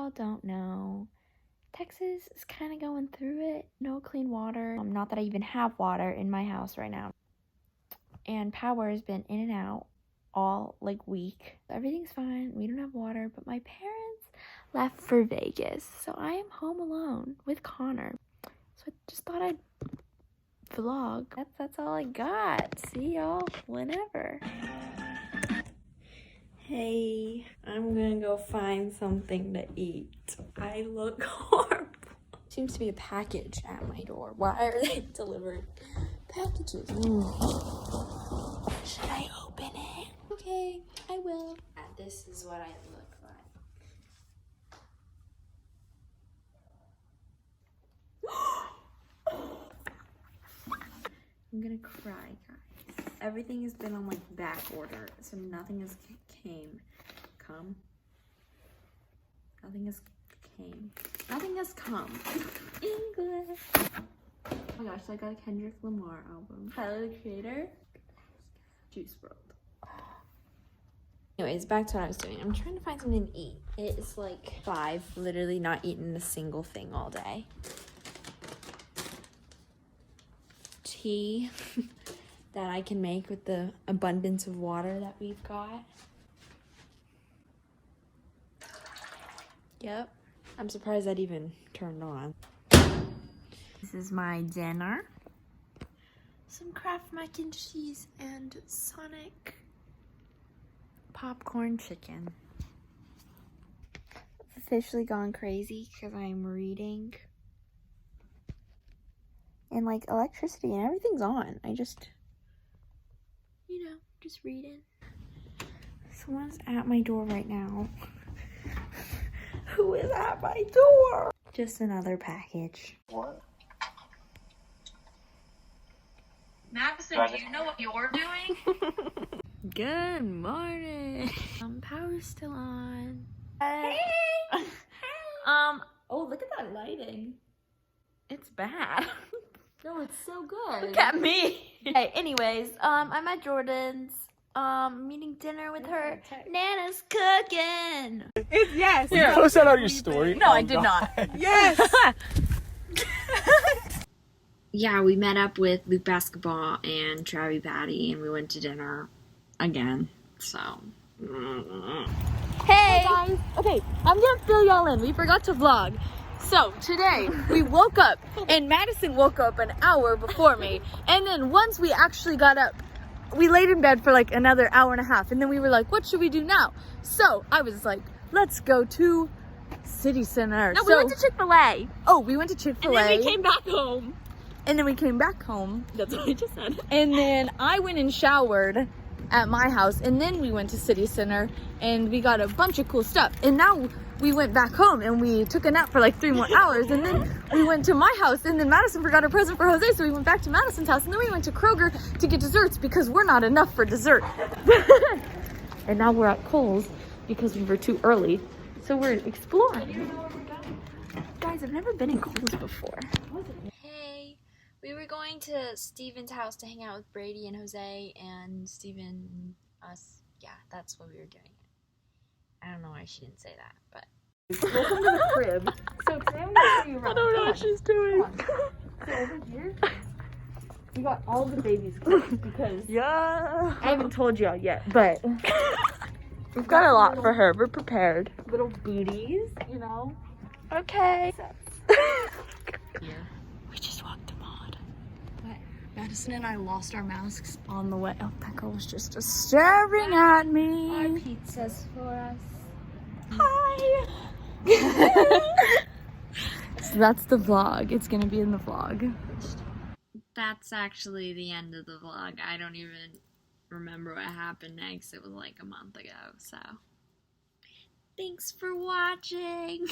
y'all don't know, Texas is kind of going through it. No clean water. Not that I even have water in my house right now. And power has been in and out all like week. Everything's fine. We don't have water, but my parents left for Vegas. So I am home alone with Connor. So I just thought I'd vlog. That's all I got. See y'all whenever. Hey, I'm gonna go find something to eat. I look horrible. Seems to be a package at my door. Why are they delivering packages? Should I open it? Okay, I will. This is what I look like. I'm gonna cry, guys. Everything has been on like back order, so nothing has Nothing has come. English. Oh my gosh, I got a Kendrick Lamar album. Tyler, the Creator. Juice WRLD. Anyways, back to what I was doing. I'm trying to find something to eat. It's like 5, literally not eating a single thing all day. Tea that I can make with the abundance of water that we've got. Yep. I'm surprised that even turned on. This is my dinner. Some Kraft mac and cheese and Sonic popcorn chicken. I've officially gone crazy because I'm reading. And like electricity and everything's on. I just, just reading. Someone's at my door right now. Who is at my door? Just another package. What? Madison, do you know what you're doing? Good morning. Power's still on. Hey! Oh, look at that lighting. It's bad. No, it's so good. Look at me. Hey, anyways, I'm at Jordan's. Eating dinner with her. Nana's cooking. Yes. Did you post that on your story? No, I did not. Yes. Yeah, we met up with Luke Basketball and Travi Patty, and we went to dinner again. So, hey Guys, okay, I'm gonna fill y'all in. We forgot to vlog. So today we woke up, and Madison woke up an hour before me, and then once we actually got up, we laid in bed for like another hour and a half, and then we were like, what should we do now? So I was like, let's go to City Center. No, we went to Chick-fil-A. Oh, we went to Chick-fil-A. And then we came back home. And then we came back home. That's what I just said. And then I went and showered at my house, and then we went to City Center, and we got a bunch of cool stuff. And now we went back home, and we took a nap for like 3 more hours, and then we went to my house, and then Madison forgot her present for Jose, so we went back to Madison's house, and then we went to Kroger to get desserts because we're not enough for dessert. And now we're at Kohl's because we were too early, so we're exploring. Guys, I've never been in Kohl's before. Hey, we were going to Steven's house to hang out with Brady and Jose and Steven, us. Yeah, that's what we were doing. I don't know why she didn't say that, but. Welcome to the crib. So today I'm gonna show you around. I don't know what she's doing. So over here, we got all the baby's clothes because Yeah. I haven't told y'all yet, but We've got a lot for her. We're prepared. little booties, you know. Okay. Here. We just walked to Maud. Madison and I lost our masks on the way. Oh, that girl was just staring at me. Pizza's for us. Hi. So that's the vlog. It's gonna be in the vlog. That's actually the end of the vlog. I don't even remember what happened next. It was like a month ago, so. Thanks for watching.